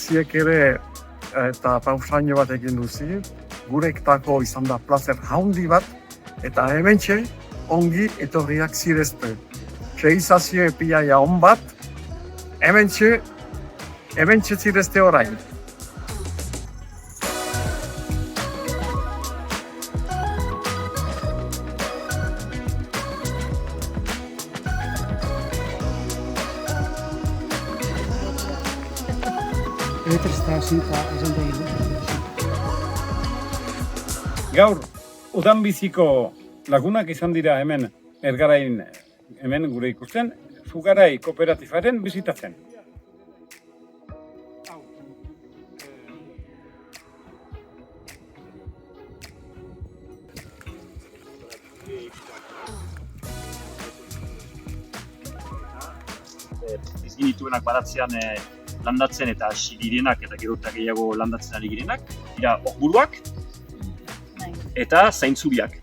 ziek ere eta pausaino bat egin duzi, gurektako izan da plazer haundi bat, eta hementxe ongi etorriak zirezte. Seizazio epiaia on bat, hementxe zirezte orain. Gaur, udan biziko lagunak izan dira hemen Ergarain, hemen gure ikusten, Zugarai Kooperatifaren bizitatzen. Bizginituenak baratzean landatzen eta hasi direnak eta gero eta gehiago landatzen ari girenak, dira okburuak eta zaintzuriak.